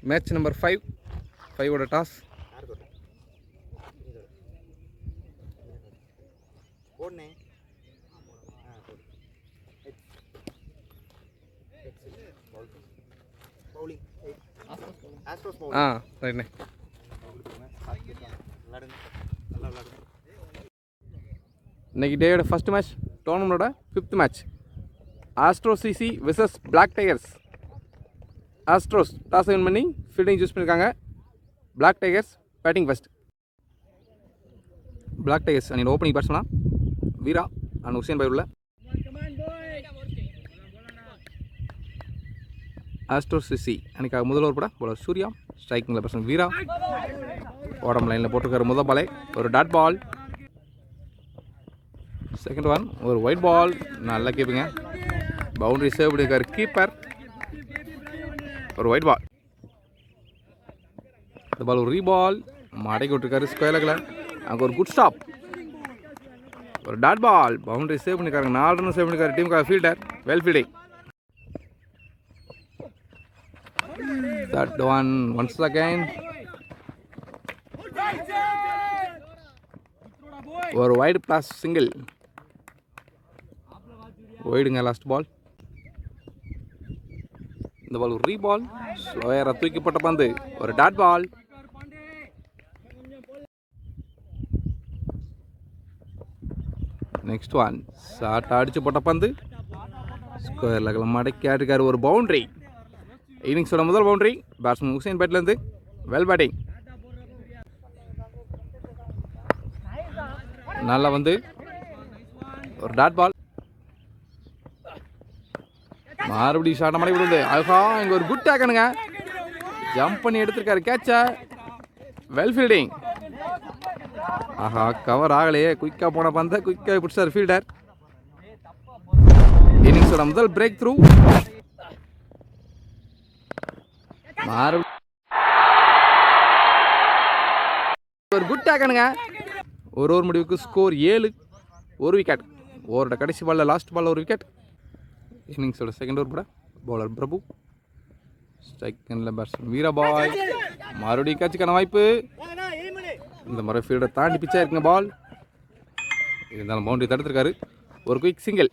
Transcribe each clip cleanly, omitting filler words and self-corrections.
Match number 5 5ஓட toss. ரைட்ண்ணே. இன்னைக்கு டேயோட ஃபஸ்ட் மேட்ச், டோர்னமெண்டோட 5th match. Astros CC versus Black Tigers. Astros toss win பண்ணி ஃபீல்டிங் சூஸ் பண்ணியிருக்காங்க. Black Tigers batting first. Black Tigers அன்னைக்கு ஓப்பனிங் பேட்ஸ்மனா வீரா அண்ட் ஹுசேன் பை உள்ள. ஆஸ்ட்ரோஸ் சிசி அன்றைக்காக முதல் ஓவர் போட போலர் சூர்யா, ஸ்ட்ரைக்கிங்கில் பர்சன் வீரா. ஓடம் லைனில் போட்டிருக்காரு முதல் பாலே ஒரு டாட் பால். செகண்ட் ஒன் ஒரு ஒயிட் பால், நல்லா கீப்பிங்க. பவுண்டரி சேவ் பண்ணியிருக்காரு கீப்பர். ஒரு ஒயிட் பால். இந்த பால் ஒரு ரீபால், மடக்கி விட்டுருக்காரு ஸ்கொயர் லெக்கில். அங்கே ஒரு குட் ஸ்டாப், ஒரு டாட் பால். பவுண்டரி சேவ் பண்ணியிருக்காங்க, 4 ரன் சேவ் பண்ணியிருக்காரு டீமுக்காக fielder. Well fielding. Third one once again. ஒரு வைடு பிளஸ் சிங்கிள். வைடுங்க லாஸ்ட் பால். இந்த பால் ஒரு ரீபால், ஸ்லோயராக தூக்கி போட்ட பந்து ஒரு dot ball. Next one short அடிச்சு போட்ட பந்து ஸ்கொயர் லெக்கில் மடக்கி ஆடிருக்காரு. ஒரு பவுண்டரி. இன்னிங்ஸோட முதல் பவுண்டரி பேட்ஸ்மேன் ஹுசேன் பேட்லேருந்து. Well batting. நல்லா வந்து ஒரு டாட் பால். மறுபடியும் ஷார்ட் மடக்கி விடுது. ஆஹா, இங்கே ஒரு குட் டேக்கனுங்க. ஜம்ப் பண்ணி எடுத்திருக்காரு கேட்சை. Well fielding. ஆஹா, கவர் ஆகலையே. குயிக்காக போன பந்த குயிக்காக பிடிச்சார் ஃபீல்டர். இன்னிங்ஸோட முதல் பிரேக் த்ரூ. ஒரு குட் டேக்கனுங்க. ஒரு ஓவர் முடிவுக்கு ஸ்கோர் 7. ஒரு விக்கெட். ஓவரோட கடைசி பாலில் லாஸ்ட் பாலில் ஒரு விக்கெட். இன்னிங்ஸோட செகண்ட் ஓவர் போட பவுலர் பிரபு, ஸ்ட்ரைக்கில் பேட்ஸ்மேன் வீரபாய். மறுபடியும் கேட்சுக்கான வாய்ப்பு. இந்த முறை ஃபீல்டரை தாண்டி பிச்சா இருக்குங்க பால். இருந்தாலும் பவுண்டரி தடுத்திருக்காரு. ஒரு குயிக் சிங்கிள்.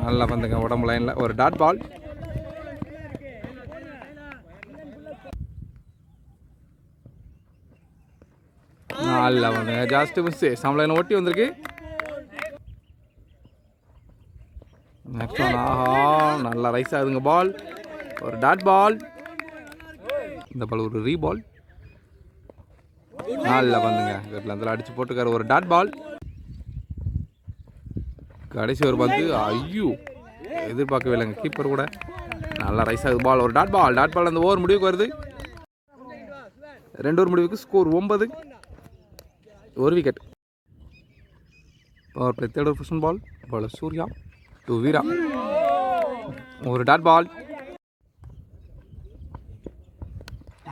நல்லா வந்துங்க உடம்பு லைனில் ஒரு டாட் பால். நல்லா வந்துங்க ஜாஸ்ட் மிஸ். சம்பளம் ஒட்டி வந்திருக்கு. Next one. ஆஹா, நல்லா ரைஸ் ஆகுதுங்க பால். ஒரு டாட் பால். இந்த பால் ஒரு ரீபால். நல்லா வந்துங்க அதில் அடிச்சு போட்டுக்காரு. ஒரு டாட் பால். கடைசி ஒரு பந்து ஐயோ எதிர்பார்க்கவே இல்லைங்க கீப்பர் கூட. நல்லா ரைஸ் ஆகுது பால். ஒரு டாட் பால். டாட் பால் அந்த ஓவர் முடிவுக்கு வருது. 2 ஓவர் முடிவுக்கு ஸ்கோர் 9. ஒரு wicket. Power play third over first ball bowler Surya to Veera. ஒரு டாட் பால்.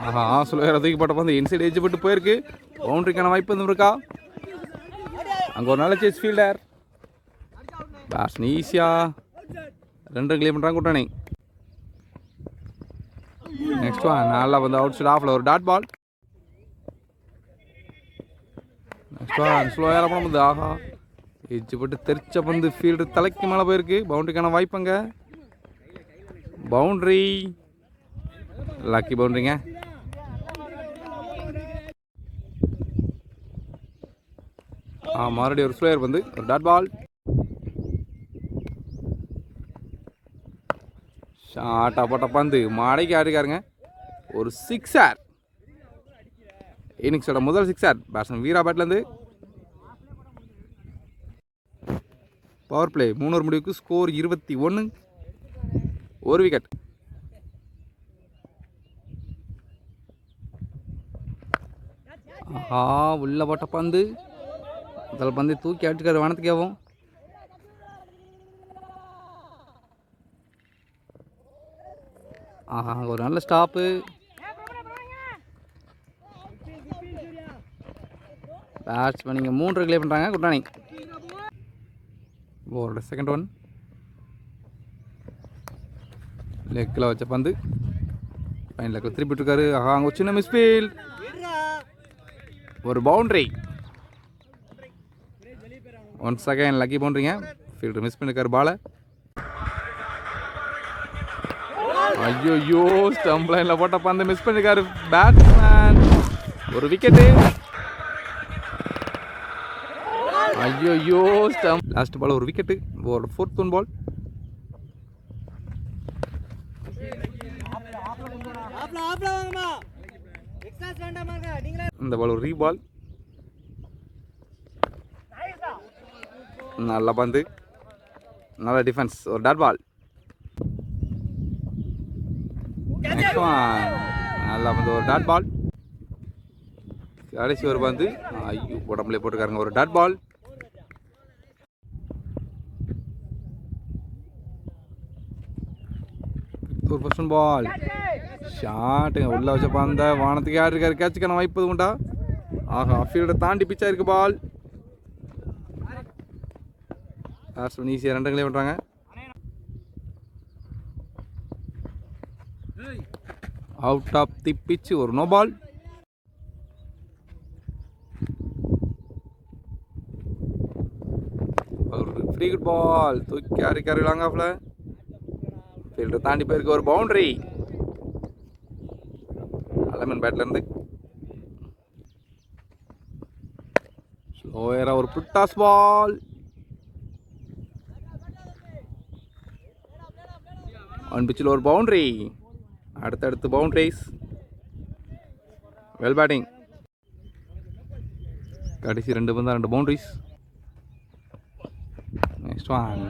ஆஹா, சுலோயரை தூக்கி போட்ட பந்து இன்சைட் எட்ஜ் போட்டு போயிருக்கு. பவுண்டரிக்கான வாய்ப்பு வந்து இருக்கா. அங்கே ஒரு நல்ல சேஸ் ஃபீல்டர். பேட்ஸ்மேன் ஈஸியாக 2 கிளியர் பண்ணுறாங்க கூட்டணி. நெக்ஸ்ட் ஒன் நல்லா வந்து அவுட் சைட் ஆஃப்ல ஒரு டாட் பால். நெக்ஸ்ட் ஒன் ஸ்லோயாக போன பந்து. ஆஹா, எட்ஜ் போட்டு தெரிச்ச பந்து ஃபீல்டர் தலைக்கு மேலே போயிருக்கு. பவுண்டரிக்கான வாய்ப்புங்க. பவுண்டரி. லக்கி பவுண்டரிங்க. மறுபடியும் ஒரு ஸ்லோயர் வந்து ஒரு டாட் பால். ஷார்ட்டாக போட்ட பந்து மடக்கி ஆடிக்காருங்க. ஒரு சிக்ஸர். இன்னிங்ஸோட முதல் சிக்ஸர் பேட்ஸ்மேன் வீரா பேட்லேருந்து. பவர் பிளே 3 ஓவர் முடிவுக்கு ஸ்கோர் 21. ஒரு விக்கெட். ஆஹா, உள்ள போட்ட பந்து அதில் பந்து தூக்கி அடிச்சுக்காரு வானத்துக்கேவும். ஆஹா, ஒரு நல்ல ஸ்டாப்பு. பேட்ஸ்மேன் நீங்கள் 3 கிளியர் பண்ணுறாங்க குட்டானி. ஓவரோட செகண்ட் ஒன் லெக்கில் வச்ச பந்து ஃபைன் லெக்கில் திருப்பிட்டுருக்காரு. அங்கே ஒரு சின்ன மிஸ்ஃபீல்ட், ஒரு பவுண்ட்ரி. ஒன்ஸ் அகைன் லக்கி பவுண்ட்ரிங்க. ஃபீல்டர் மிஸ் பண்ணிருக்காரு பாலை. ஐயோ ஸ்டம்ப் லைனில் போட்ட பந்து மிஸ் பண்ணிருக்காரு பேட்ஸ்மேன். ஒரு விக்கெட்டு. ஐயோ ஸ்டம்ப். லாஸ்ட் பால் ஒரு விக்கெட்டு. ஒரு 4th ஒன் பால். இந்த பால் ஒரு ரீபால். நல்ல பந்து, நல்ல டிஃபென்ஸ், ஒரு டாட் பால். நல்லா பந்து, ஒரு டாட் பால். கடைசி ஒரு பந்து, ஐயோ உடம்புல போட்டுக்காருங்க, ஒரு டாட் பால். ஒரு ஃபர்ஸ்ட் பால் ஷாட்டுங்க. உள்ள வச்ச பந்த வானத்துக்கு யார் இருக்காரு, கேட்சுக்கான வாய்ப்பு உண்டா? ஆஹா, ஃபீல்டை தாண்டி பிச்சா இருக்கு பால். பேட்ஸ்மேன் ஈஸியாக 2 ரன்களே பண்ணுறாங்க. அவுட் ஆஃப் தி பிச், ஒரு நோ பால். ஒரு ஃப்ரீ குட் பால், தூக்கி அரிக்காரு லாங் ஆஃப்ல. ஃபீல்டர் தாண்டி போயிருக்கு, ஒரு பவுண்டரி. அலமன் பேட்ல இருந்து ஸ்லோயரா ஒரு புட்டாஸ் பால். ஆன் பிச்சில் ஒரு பவுண்டரி. அடுத்தடுத்து பவுண்டரிஸ். Well batting. கடைசி 2 பந்தா 2 பவுண்டரிஸ். நெக்ஸ்ட் ஒன்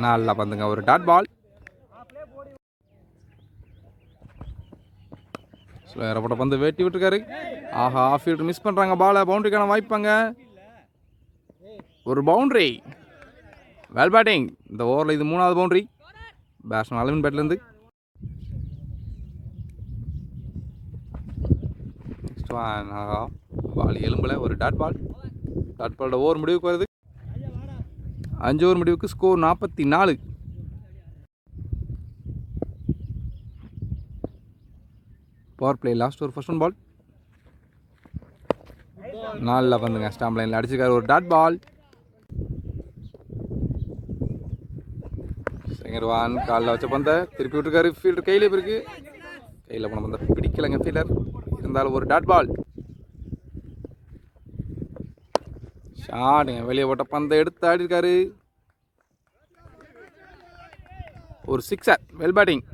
நல்லா பந்துங்க, ஒரு டாட் பால். ஸ்லோயரப்பட்ட பந்து வெட்டி விட்டுருக்காரு. ஆஹா, ஆஃப் ஃபீல்டர் மிஸ் பண்ணுறாங்க பாலை. பவுண்டரிக்கான வாய்ப்பாங்க, ஒரு பவுண்டரி. Well batting. இந்த ஓவரில் இது 3வது பவுண்டரி. பேட்ஸ்மேன் அலமன் பேட்லேருந்து. நெக்ஸ்ட் ஒன், ஆஹா பால் எலும்பில், ஒரு டாட் பால். டாட் பாலோட ஓவர் முடிவுக்கு வருது. 5 ஓவர் முடிவுக்கு ஸ்கோர் 44. பவர் பிளே லாஸ்ட் ஒரு ஃபர்ஸ்ட் ஒன் பால். நல்லா பந்துங்க, ஸ்டாம்ப் லைனில் அடிச்சிருக்காரு, ஒரு டாட் பால். செகண்ட் ஒன், காலில் வச்ச பந்தை திருப்பி விட்டுருக்காரு. ஃபீல்டர் கையிலே இருக்கு, கையில் போன பந்தை பிடிக்கலைங்க ஃபீல்டர். இருந்தாலும் ஒரு டாட் பால். ஷாட்டுங்க, வெளியே போட்ட பந்தை எடுத்து ஆடி இருக்காரு, ஒரு 6. Well batting.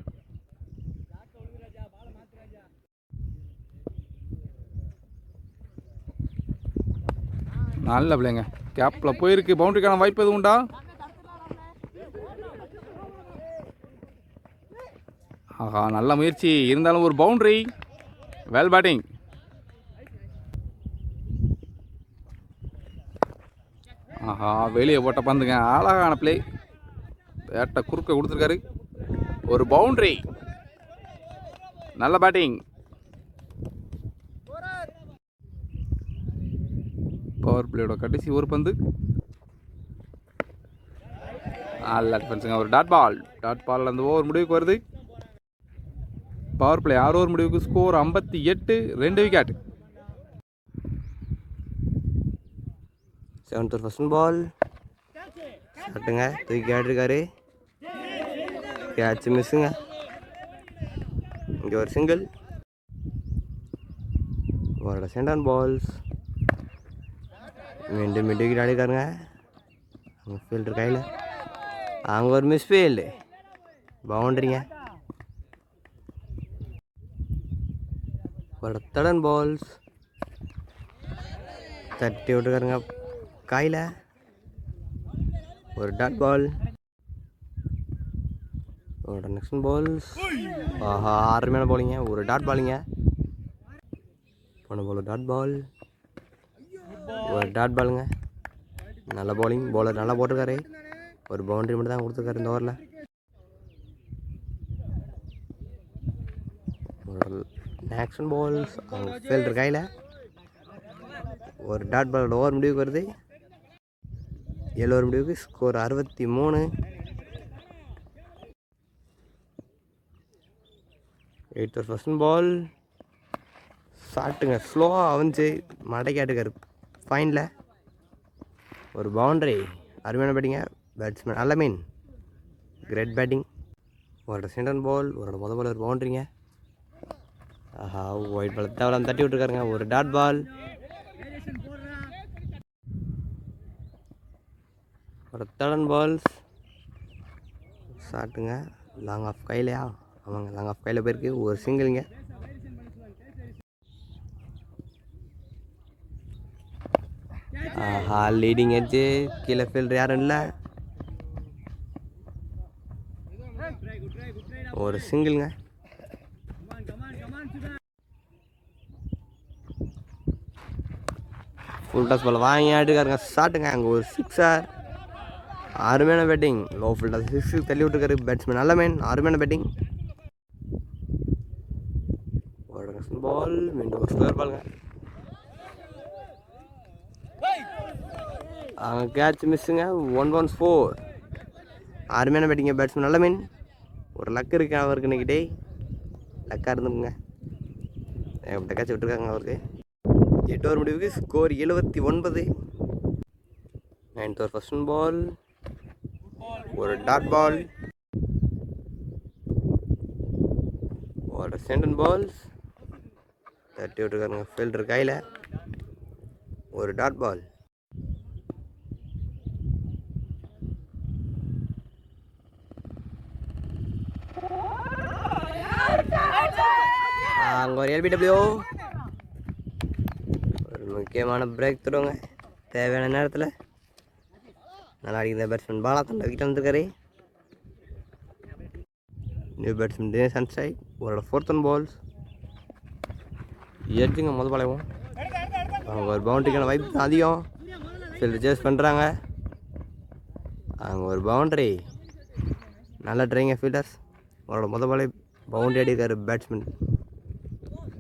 நல்ல பிள்ளைங்க, கேப்பில் போயிருக்கு. பவுண்டரிக்கான வாய்ப்பு எதுவும் உண்டா? ஆஹா, நல்ல முயற்சி, இருந்தாலும் ஒரு பவுண்டரி. Well batting. ஆஹா, வெளியே போட்ட பந்துங்க, அழகான பிளே. பேட்டை குறுக்க கொடுத்துருக்காரு, ஒரு பவுண்டரி. நல்ல பேட்டிங். பவர் பிளேயோட கடைசி ஒரு பந்து. நல்ல டிஃபென்ஸுங்க, ஒரு டாட் பால். டாட் பால் அந்த ஓவர் முடிவுக்கு வருது. பவர் பிளே 6 ஓவர் முடிவுக்கு score 58. 2 wicket. 7th first ball. ஷாட்டுங்க, தூக்கி ஆடிருக்காரு. கேட்ச் மிஸ்ஸுங்க. இங்கே ஒரு சிங்கிள். ஒரு சென்ட் பால்ஸ். மீண்டும் விக்கெட் ஆடிருக்காருங்க. அங்கே ஃபீல்டர் கையில். அங்கே ஒரு மிஸ் ஃபீல்டு, பவுண்டரிங்க. ஒரு தடன் பால்ஸ். தட்டி விட்டுருக்காருங்க கையில், ஒரு டாட் பால். ஒரு நெக்ஸ்ட் பால்ஸ். ஆஹா, அருமையான பாலிங்க, ஒரு டாட் பாலிங்க. போன பால் டாட் பால், ஒரு டாட் பாலுங்க. நல்ல பவுலிங், பவுலர் நல்லா போட்டிருக்காரு. ஒரு பவுண்டரி மட்டும் தான் கொடுத்துருக்காரு இந்த ஓவரில். ஒரு ஆக்ஷன் பால்ஸ். அவங்க ஃபீல்டர் கையில், ஒரு டாட் பாலோட ஓவர் முடிவுக்கு வருது. 7 ஓவர் முடிவுக்கு score 63. 8th over first ball ஷாட்டுங்க ஸ்லோவாக வந்து மடக்காட்டுக்காரு ஃபைனில் ஒரு பவுண்ட்ரி. அருமையான பேட்டிங்க பேட்ஸ்மேன் அலமீன், கிரேட் பேட்டிங். ஒரு சென்டர் பால், ஒரு பால் ஒரு பவுண்ட்ரிங்க. ஆஹா, ஒயிட் பால் தேவலாம் தட்டி விட்டுருக்காருங்க. ஒரு டாட் பால், ஒரு தேர்ட் பால்ஸ் ஷாட்டுங்க லாங் ஆஃப் கையிலையா? ஆமாங்க, லாங் ஆஃப் கையில் போயிருக்கு. ஒரு சிங்கிள்ங்க. ஆஹா, லீடிங் எட்ஜு கீழே ஃபீல்டர் யாரும் இல்லை. ஒரு சிங்கிள்ங்க. ஃபுல் டாஸ் பால் வாங்கி ஆட்டுக்காருங்க. ஷாட்டுங்க அங்கே ஒரு சிக்ஸர். அருமையான பேட்டிங். லோ ஃபுல் டாஸ் 6 தள்ளி விட்டுருக்காரு பேட்ஸ்மேன் அலமீன். அருமையான பேட்டிங். ஒரு பால் மீண்டும் ஒரு ஸ்கொயர் பாலுங்க. கேட்ச் மிஸ்ஸுங்க. 1 runs 4. அருமையான பேட்டிங்க பேட்ஸ்மேன் அலமீன். ஒரு லக் இருக்கு அவருக்கு இன்னைக்கு. டே லக்காக இருந்துங்க. ஏகப்பட்ட கேட்ச் விட்டுருக்காங்க அவருக்கு. 8 ஓவர் முடிவுக்கு score 79. 9th over first ball, ஒரு டாட் பால், ஒரு சென்டர் பால்ஸ் தட்டி விட்டுருக்காருங்க ஃபீல்டர் கையில். ஒரு டாட் பால், அங்கே ஒரு எல்பிடபிள்யூ. ஒரு முக்கியமான பிரேக் தருவாங்க தேவையான நேரத்தில். நல்லா அடிக்கிற பேட்ஸ்மேன் பாலா தண்டை விக்கெட் வந்துருக்காரு. நியூ பேட்ஸ்மேன் தினேஷ் அன்சாய். ஒரு 4th பால்ஸ் எட்ஜுங்க முதல் பாலையும். அவங்க ஒரு பவுண்ட்ரிக்கான வாய்ப்பு அதிகம். ஃபீல்டர் சேஸ் பண்ணுறாங்க. அவங்க ஒரு பவுண்ட்ரி. நல்லா ட்ரைங்க ஃபீல்டர்ஸ். அவரோட முதல் பாலை பவுண்ட்ரி அடிக்காரு பேட்ஸ்மேன்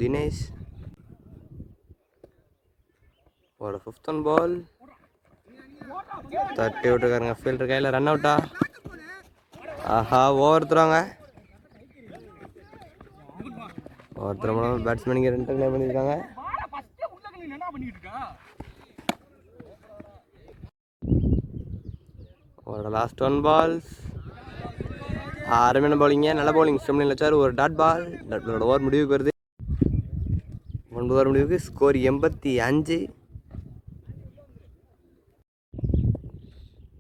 தினேஷ். ஒரு 5th பால் தட்டி விட்டுருக்காருங்க ஃபீல்டர் கையில். ரன் அவுட்டா? ஆஹா, ஒவ்வொருத்தருவாங்க. ஒருத்தர் பேட்ஸ்மேனுக்கு 2 கிளைம் பண்ணியிருக்காங்க. ஒரு லாஸ்ட் 1 பால்ஸ். அருமையான பவுலிங்க, நல்ல பவுலிங் ஸ்டெம்லில் வச்சார். ஒரு டாட் பால். டாட் பாலோட ஓவர் முடிவுக்கு வருது. 9 ஓவர் முடிவுக்கு score 85.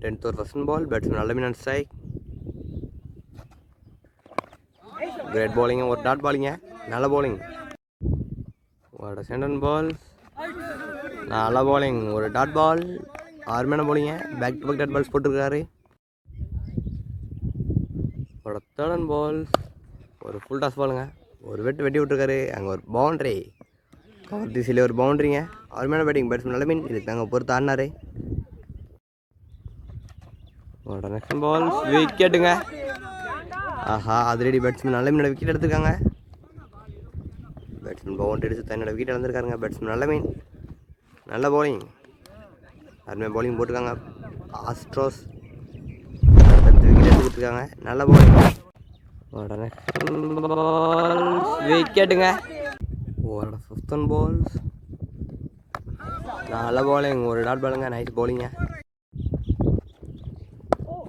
10th over first ball, batsman Alamin strike. Great பவுலிங்க, ஒரு டாட் பாலிங்க, நல்ல பவுலிங். ஒரு சென்டர் பால், நல்ல பவுலிங், ஒரு டாட் பால். அருமையான பவுலிங்க, back to back dot balls போட்டிருக்காரு. ஒரு தேர்ட் பால்ஸ், ஒரு ஃபுல் டாஸ் பாலுங்க, ஒரு வெட்டி விட்டுருக்காரு. அங்கே ஒரு பவுண்ட்ரி, கவர் திசையில் ஒரு பவுண்ட்ரிங்க. அருமையான பேட்டிங் பேட்ஸ்மேன் அலமீன். இதுக்கு நாங்கள் பொறுத்து ஆடினாரு. ஒரு நெக்ஸ்ட் பால்ஸ் விக்கெட்டுங்க. ஆஹா, அதிரடி பேட்ஸ்மேன் அலமீனோட விக்கெட் எடுத்துருக்காங்க. பேட்ஸ்மேன் பவுண்டரி அடிச்சு தன்னோட விக்கெட் இழந்திருக்காருங்க பேட்ஸ்மேன் அலமீன். நல்ல பவுலிங், அருமையாக பவுலிங் போட்டிருக்காங்க. ஆஸ்ட்ரோஸ் விக்கெட் எடுத்து கொடுத்துருக்காங்க. நல்ல பவுலிங். உடனே விக்கெட்டுங்க. ஒரு 5th பால்ஸ், நல்ல பவுலிங், ஒரு டாட் பாலுங்க, நைஸ் பவுலிங்க.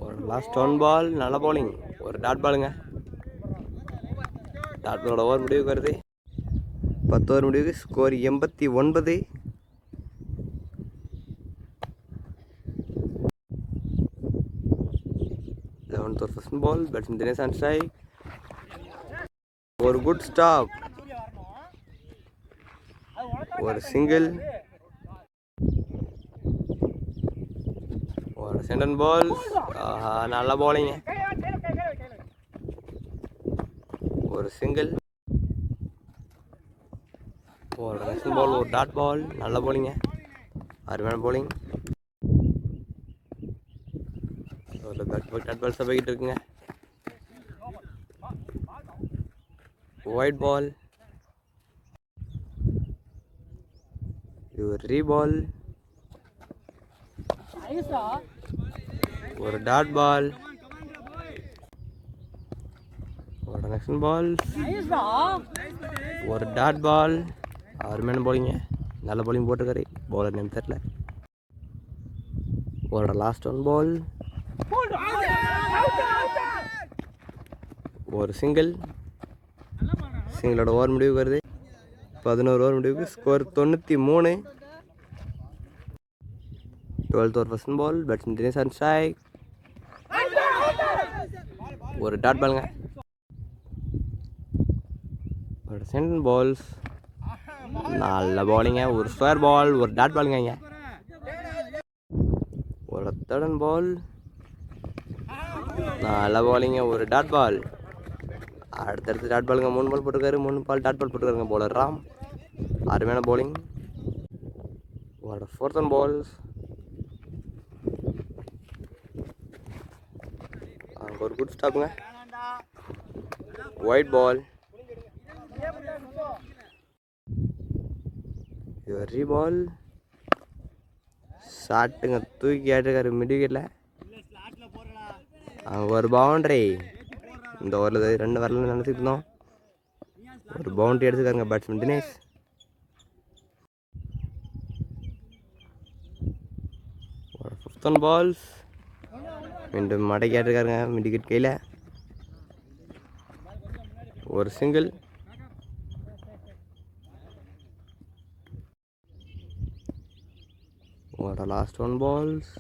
ஒரு லாஸ்ட் 1 பால், நல்ல பவுலிங், ஒரு டாட் பாலுங்க. டாட் பாலோட ஓவர் முடிவுக்கு வருது. 10 ஓவர் முடிவுக்கு score 89. 11th over first ball, batsman Dinesh அன்சாய். ஒரு குட் ஸ்டாப், ஒரு சிங்கிள், ஒரு சென்டர் பால். நல்ல பவுலிங்க, ஒரு சிங்கிள், ஒரு நெக்ஸ்ட் பால், ஒரு டாட் பால். நல்ல பவுலிங்க, அருமையான பவுலிங். ஒரு பேக் பேக் டாட் பால்ஸ் போய்கிட்டு இருக்குங்க. ஒயிட் பால், இது ஒரு ரீபால், ஒரு டாட் பால், ஒரு நெக்ஸ்ட் பால் ஒரு டாட் பால். அருமையான bowling. நல்ல bowling போட்டிருக்காரு. பவுலர் நேம் தெரியல. ஒரு லாஸ்ட் ஒன் பால். ஒரு சிங்கிள். சிங்கிளோட ஓவர் முடிவுக்கு வருது. 11 ஓவர் முடிவுக்கு. Score 93. 12th over first ball. Batsman Dinesh on strike. ஒரு டாட் பாலுங்க. ஒரு செகண்ட் பால்ஸ். நல்ல bowling. ஒரு ஸ்கொயர் பால். ஒரு டாட் பாலுங்க. ஒரு தேர்ட் பால். நல்ல bowling. ஒரு டாட் பால். அடுத்தடுத்து டாட் பாலுங்க. 3 பால் போட்டிருக்காரு. 3 பால் டாட் பால் போட்டிருக்காருங்க பவுலர் ராம். அருமையான bowling. ஒரு ஃபோர்த் அண்ட் பால்ஸ். அங்கே ஒரு குட் ஸ்டாப்புங்க. Wide ball. Very ball. ஷாட்டுங்க தூக்கி ஆட்டிருக்காரு மிட் விக்கெட்டில். அங்கே ஒரு பவுண்ட்ரி. இந்த ஓவரில் 2 வரலன்னு நினச்சிட்டு இருந்தோம். ஒரு பவுண்ட்ரி அடிச்சுக்காருங்க பேட்ஸ்மேன் தினேஷ். ஒரு 5th on balls. மீண்டும் மடக்கி ஆட்டிருக்காருங்க மிட் விக்கெட் கையில். ஒரு சிங்கிள். ஒரு லாஸ்ட் ஒன் பால்ஸ்.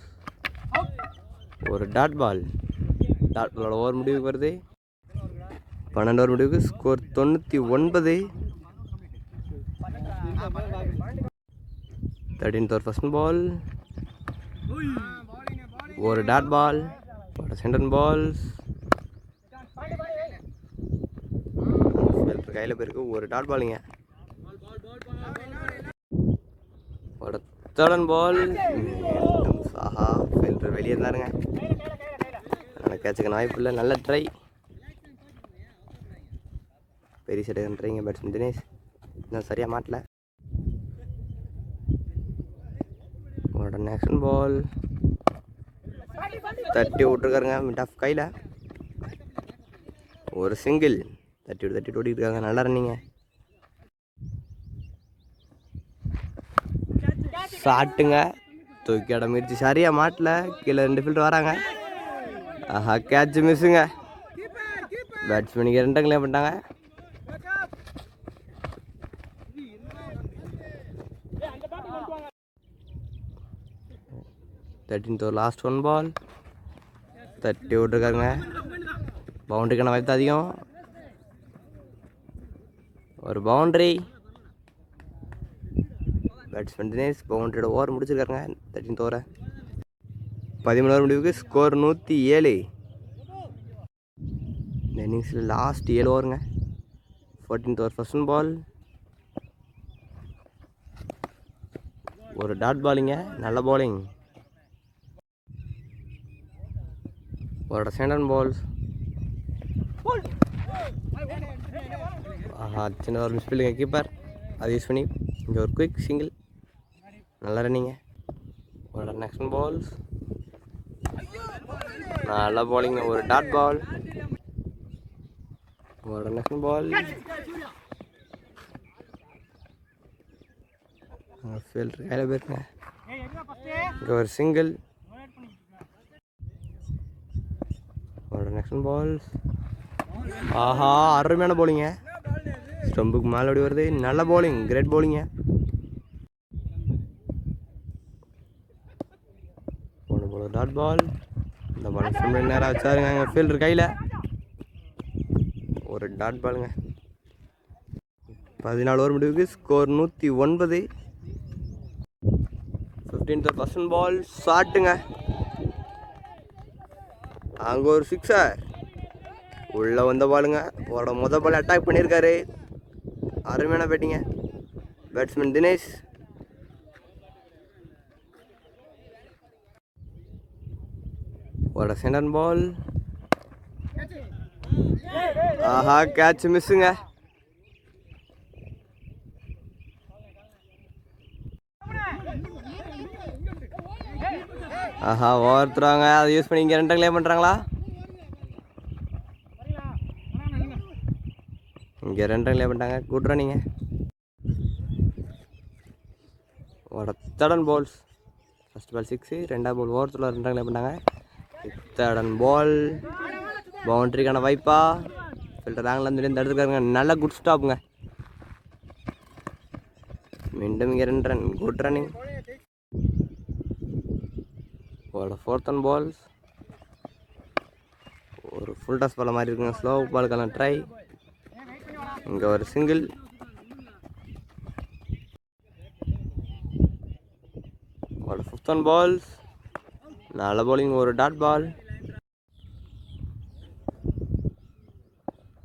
ஒரு டாட் பால். டாட் பாலோட ஓவர் முடிவுக்கு வருது. 12 ஓவர் முடிவுக்கு. Score 99. 13th over first ball. ஒரு டாட் பால். ஒரு சென்டர் பால்ஸ். கையில் போயிருக்கு. ஒரு டாட் பாலுங்க. ஒரு தேர்ட் பால். ஆஹா ஃபீல்டர் வெளியே இருந்தாருங்க. அதனால் கேட்சுக்கான வாய்ப்பு இல்லை. நல்ல ட்ரை. பெரிய சைடு ட்ரைங்க பேட்ஸ்மேன் தினேஷ். இன்னும் சரியாக மாட்டல. ஒரு நெக்ஸ்ட் பால். தட்டி விட்டுருக்காருங்க மிட் ஆஃப் கையில். ஒரு சிங்கிள். தட்டி ஓடிட்டு இருக்காங்க. நல்லா ரன்னிங்க. ஷாட்டுங்க தூக்கி இடம் முயற்சி சரியாக மாட்டல. கீழே 2 ஃபீல்டர் வராங்க. ஆஹா கேட்ச் மிஸ்ஸுங்க. பேட்ஸ்மேனுக்கு 2 கிளியர் பண்ணிட்டாங்க. Last one ball. தட்டி விட்டுருக்காருங்க. பவுண்டரிக்கான வாய்ப்பு அதிகம். ஒரு பவுண்ட்ரி. பேட்ஸ்மேன் தினேஷ் பவுண்டரியோட ஓவர் முடிச்சிருக்காருங்க. 13th ஓவரை. 13 ஓவர் முடிவுக்கு. ஸ்கோர் 107. இந்த இன்னிங்ஸில் லாஸ்ட் 7 ஓவருங்க. 14th over first ball. ஒரு டாட் பாலிங்க. நல்ல bowling. ஒரு சென்டர் பால்ஸ். ஆஹா சின்ன ஒரு மிஸ்பில்லுங்க கீப்பர். அது யூஸ் பண்ணி இங்கே ஒரு குயிக் சிங்கிள். நல்லா ரன்னிங்க. ஒரு நெக்ஸ்ட் பால்ஸ். நல்ல bowling. ஒரு டாட் பால். ஒரு நெக்ஸ்ட் பால். ஃபீல்டர் கையில் போயிருங்க. இங்கே ஒரு சிங்கிள். ஒரு நெக்ஸ்ட் பால்ஸ். ஆஹா அருமையான bowling. ஸ்டம்புக்கு மேலே ஓடி வருது. நல்ல bowling. Great bowling. ஒரு டாட் பால். இந்த பால் ஸ்டம்பு நேராக வச்சாருங்க ஃபீல்டர் கையில். ஒரு டாட் பாலுங்க. 14 ஓவர் முடிவுக்கு. ஸ்கோர் 109. 15th first ball. ஷாட்டுங்க. அங்கே ஒரு 6. உள்ளே வந்த பாலுங்க. அவரோட மொதல் பால் அட்டாக் பண்ணியிருக்காரு. அருமையான பேட்டிங்க பேட்ஸ்மேன் தினேஷ். ஒரு சென்டர் பால். ஆஹா கேட்ச் மிஸ்ஸுங்க. ஆஹா ஒருத்தராங்க. அதை யூஸ் பண்ணி இங்கே 2 கிளியர் பண்ணுறாங்களா? இங்கே 2 ரன் லே பண்ணிட்டாங்க. குட் ரன்னிங்க. Third balls. ஃபர்ஸ்ட் பால் 6, ரெண்டாவது பால் ஓவரத்தில் 2 ரன் லே பண்ணிட்டாங்க. தேர்ட் பால் பவுண்டரிக்கான வாய்ப்பா. ஃபில்டர் ஆங்கிலேருந்து தடுத்துருக்காருங்க. நல்ல குட் ஸ்டாப்புங்க. மீண்டும் இங்கே 2 run. Good running. Fourth and balls. ஒரு ஃபுல் டாஸ் பால் மாதிரி இருக்குங்க. ஸ்லோ பாலுக்கெல்லாம் ட்ரை. இங்கே ஒரு சிங்கிள். Fifth and balls. நல்ல bowling. ஒரு டாட் பால்.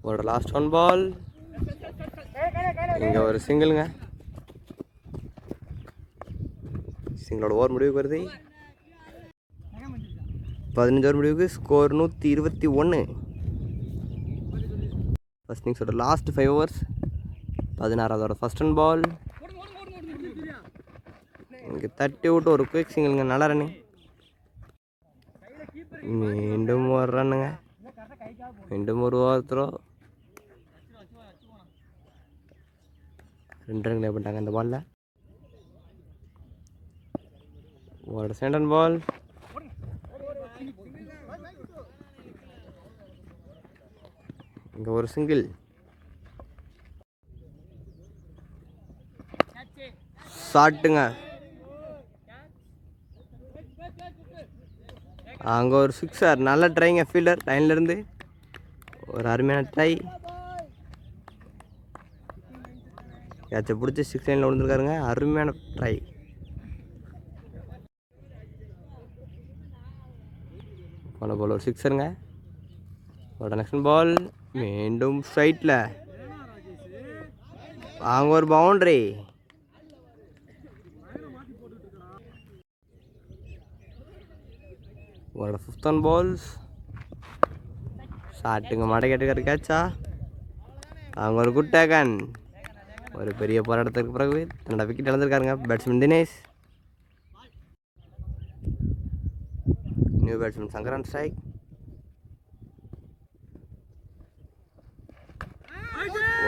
ஒரு லாஸ்ட் ஒன் பால். இங்கே ஒரு சிங்கிளுங்க. சிங்கிளோட ஓவர் முடிவுக்கு வருது. 15 ஓவர் முடிவுக்கு ஸ்கோர் 121. ஃபர்ஸ்ட் இன்னிங்ஸோட லாஸ்ட் 5 ஓவர்ஸ். 16வது ஃபர்ஸ்ட் அண்ட் பால். இங்கே தட்டி விட்டு ஒரு குயிக் சிங்கிளுங்க. நல்ல ரன்னிங். மீண்டும் ஒரு ரன்னுங்க. மீண்டும் ஒரு ஓவர் த்ரோ. 2 ரன் பண்ணிட்டாங்க இந்த பாலில். ஒரு செகண்ட் பால். இங்கே ஒரு சிங்கிள். ஷாட்டுங்க. அங்கே ஒரு சிக்ஸர். நல்ல ட்ரைங்க ஃபீல்டர் லைன்லேருந்து. ஒரு அருமையான ட்ரை. கேட்சை பிடிச்சி 6 லைனில் விழுந்துருக்காருங்க. அருமையான ட்ரை. போன பால் ஒரு சிக்ஸருங்க. ஒரு நெக்ஸ்ட் பால். மீண்டும் ஸ்ட்ரைட்டில். அங்கே ஒரு பவுண்ட்ரி. ஒரு ஃபிஃப்த் அண்ட் பால்ஸ். ஷாட்டுங்க. மடை கேட்டுக்காரு கேட்சா. அவங்க ஒரு குட் டேக்கன். ஒரு பெரிய போராட்டத்துக்கு பிறகு தன்னோட விக்கெட் இழந்திருக்காருங்க batsman Dinesh. New batsman Shankar on strike.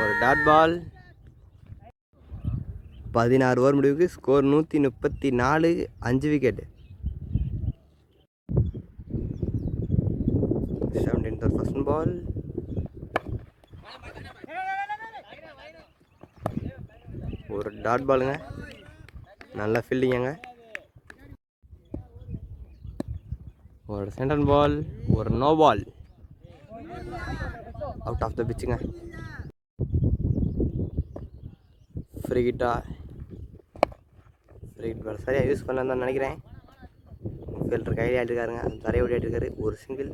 ஒரு டாட் பால். 16 ஓவர் முடிவுக்கு score 134. 5 wicket. 17th first ball. ஒரு டாட் பாலுங்க. நல்ல ஃபீல்டிங்க. ஒரு சென்டர் பால். ஒரு no ball. Out of the பிச்சுங்க. ஃப்ரீ ஹிட்டா. ஃப்ரீ ஹிட் பால் சரியாக யூஸ் பண்ணலாம் தான் நினைக்கிறேன். ஃபீல்டர் கையில் ஆகிட்டுருக்காருங்க. தரையை ஓடி ஆகிட்டுருக்காரு. ஒரு சிங்கிள்.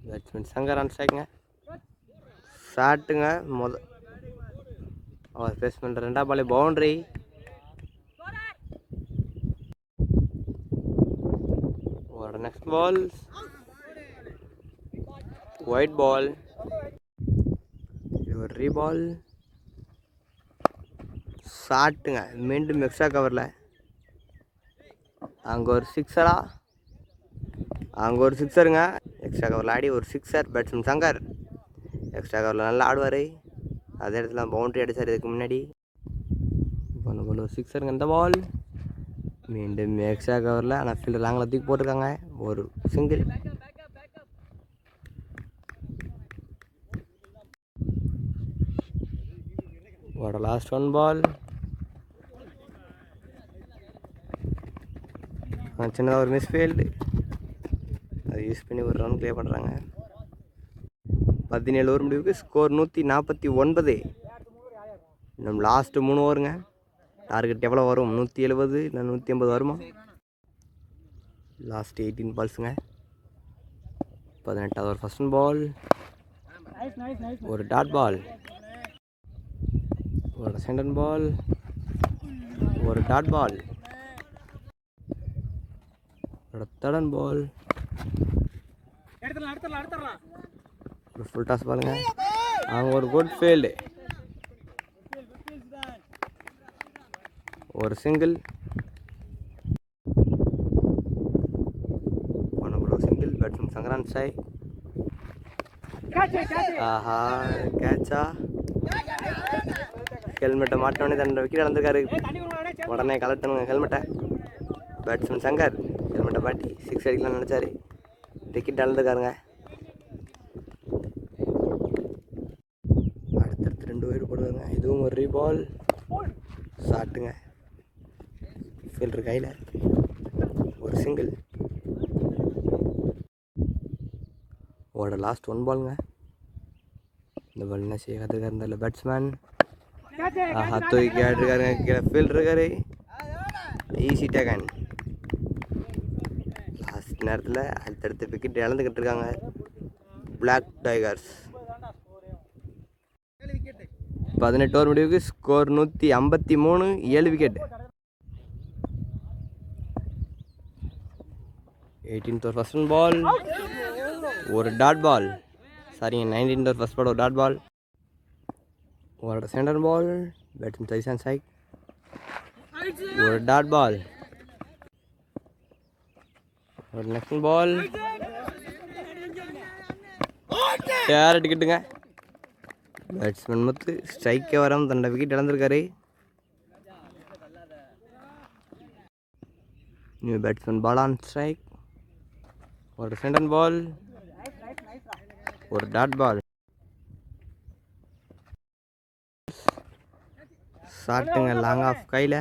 பேட்ஸ்மேன் சங்கர் ஆன் ஸ்ட்ரைக்குங்க. ஷாட்டுங்க. அவர் ஃபேஸ் பண்ணுற 2ஆம் பாலே பவுண்ட்ரி. ஒரு நெக்ஸ்ட் பால். White ball. இது ஒரு ரீபால். ஷாட்டுங்க. மீண்டும் எக்ஸ்ட்ரா கவரில். அங்கே ஒரு சிக்ஸரா. அங்கே ஒரு சிக்ஸருங்க. எக்ஸ்ட்ரா கவரில் ஆடி ஒரு சிக்ஸர். பேட்ஸ்மேன் சங்கர் எக்ஸ்ட்ரா கவரில் நல்லா ஆடுவார். அதே இடத்துல பவுண்ட்ரி அடித்தார் இதுக்கு முன்னாடி. இப்போ நம்ம ஒரு சிக்ஸருங்க இந்த பால். மீண்டும் எக்ஸ்ட்ரா கவரில். ஆனால் ஃபீல்டர் லாங்கில் தூக்கி போட்டிருக்காங்க. ஒரு சிங்கிள். ஒரு லாஸ்ட் ஒன் பால். சின்னதாக ஒரு மிஸ்ஃபீல்டு. அதை யூஸ் பண்ணி ஒரு ரன் ப்ளே பண்ணுறாங்க. 17 ஓவர் முடிவுக்கு ஸ்கோர் 149. நம்ம லாஸ்ட்டு 3 ஓவருங்க. டார்கெட் எவ்வளோ வரும்? 170 இல்லை 180 வருமா? லாஸ்ட் 18 பால்ஸுங்க. 18வது ஓவர் ஃபர்ஸ்ட் பால். ஒரு டாட் பால். ஒரு செகண்ட் பால். ஒரு டாட் பால். ஒரு தேர்ட் பால். ஒரு ஃபுல் டாஸ் பாருங்க. அவங்க ஒரு குட் ஃபீல்டு. ஒரு single. Single. Batsman Shankar on strike. ஆஹா கேட்சா. ஹெல்மெட்டை மாட்டினோடனே தன்னோட விக்கெட் இழந்திருக்காரு. உடனே கலெக்டனுங்க ஹெல்மெட்டை. பேட்ஸ்மேன் சங்கர் ஹெல்மெட்டை மாட்டி 6 அடிக்கலாம் நினச்சாரு. விக்கெட் இழந்துருக்காருங்க. அடுத்தடுத்து 2 வைடு போடுவாங்க. இதுவும் ஒரு ரீபால். ஷாட்டுங்க. ஃபீல்டர் கையில் ஒரு சிங்கிள். ஓட லாஸ்ட் 1 பாலுங்க. இந்த பால் என்ன செய்ய கற்றுக்காரு இந்த பேட்ஸ்மேன். ஆஹா தூக்கி ஆடிருக்காருங்க. கீழே ஃபீல்டர் இருக்காரு. Easy taken. லாஸ்ட் நேரத்தில் அடுத்தடுத்த விக்கெட் இழந்துக்கிட்டு இருக்காங்க பிளாக் டைகர்ஸ். 18 ஓவர் முடிவுக்கு score 153. 7 wicket. 18th over first ball. ஒரு டாட் பால். சாரிங்க 19th ஓவர் ஃபர்ஸ்ட் பால் ஒரு டாட் பால். ஒரு சென்டர் பால். பேட்ஸ்மேன் தைசான் சைக். ஒரு டாட் பால். ஒரு நெக்ஸ்ட் பால். யார் அடிக்கட்டுங்க. பேட்ஸ்மேன் முத்து ஸ்ட்ரைக்கே வராமல் தன்னோட விக்கெட் இழந்திருக்காரு. New batsman Paul on strike. ஒரு சென்டர் பால். ஒரு டாட் பால். ஷாட்டுங்க லாங் ஆஃப் கையில்.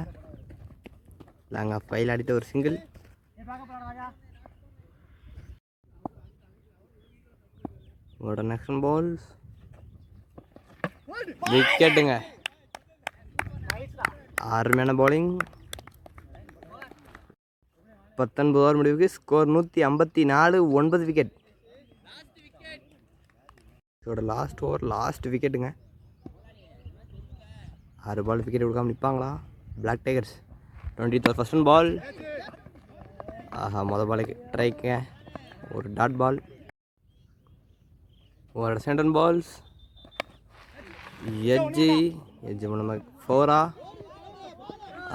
லாங் ஆஃப் கையில் அடித்த ஒரு சிங்கிள். உங்களோட நெக்ஸ்ட் பால் விக்கெட்டுங்க. அருமையான பவுலிங். 19 ஓவர் முடிவுக்கு ஸ்கோர் 154. 9 விக்கெட். இதோட லாஸ்ட் ஓவர் லாஸ்ட் விக்கெட்டுங்க. 6 பால் விக்கெட் கொடுக்காம நிற்பாங்களா Black Tigers. 20th over first ball. ஆஹா மொதல் பாலுக்கு ட்ரைக்குங்க. ஒரு டாட் பால். ஒரு சென்டர் பால்ஸ். எட்ஜு நம்ம 4.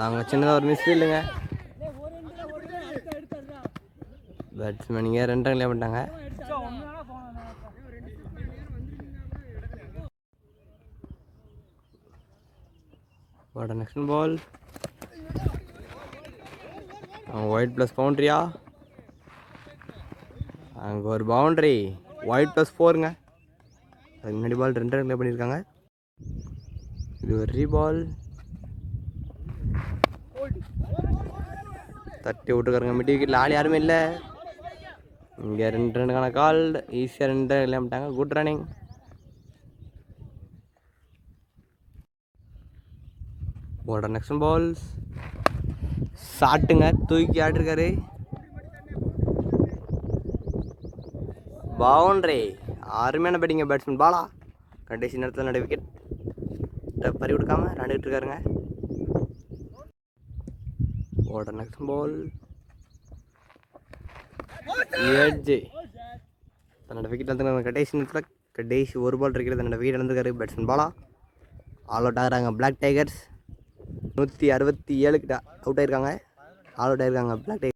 அவங்க சின்னதாக ஒரு மிஸ்ஃபீல்டுங்க. பேட்ஸ்மேன் இங்கே 2 ரன் பண்ணிட்டாங்க. What next ball. Wide plus பவுண்ட்ரியா. அங்கே ஒரு பவுண்ட்ரி. White plus 4ங்க. அதுக்கு முன்னாடி பால் 2 ரன் பண்ணியிருக்காங்க. இது ஒரு ரீபால். தட்டி விட்டுருக்காருங்க. மிட் விக்கெட்டில் ஆள் யாருமே இல்லை. இங்கே 2 ரன்னுக்கான கால். ஈஸியாக 2 ரன் பண்ணிட்டாங்க. Good running. போட நெக்ஸ்ட் பால்ஸ். ஷாட்டுங்க தூக்கி ஆடிருக்காரு. பவுண்ட்ரி. அருமையான பேட்டிங்க பேட்ஸ்மேன் பாலா. கடைசி நேரத்தில் நட விக்கெட் பறி கொடுக்காம விளாண்டுக்கிட்டு இருக்காருங்க. ஓட நெக்ஸ்ட் பால். ஏஜே தன்னோட விக்கெட் இழந்துருக்காங்க. கடைசி நேரத்தில் கடைசி ஒரு பால் இருக்கிறது தன்னோட விக்கெட் இழந்துருக்காரு பேட்ஸ்மேன் பாலா. ஆல் அவுட் ஆகிறாங்க பிளாக் டைகர்ஸ். 167 கிட்ட அவுட் ஆயிருக்காங்க. ஆல் அவுட் ஆயிருக்காங்க பிளாக் டைகர்ஸ்.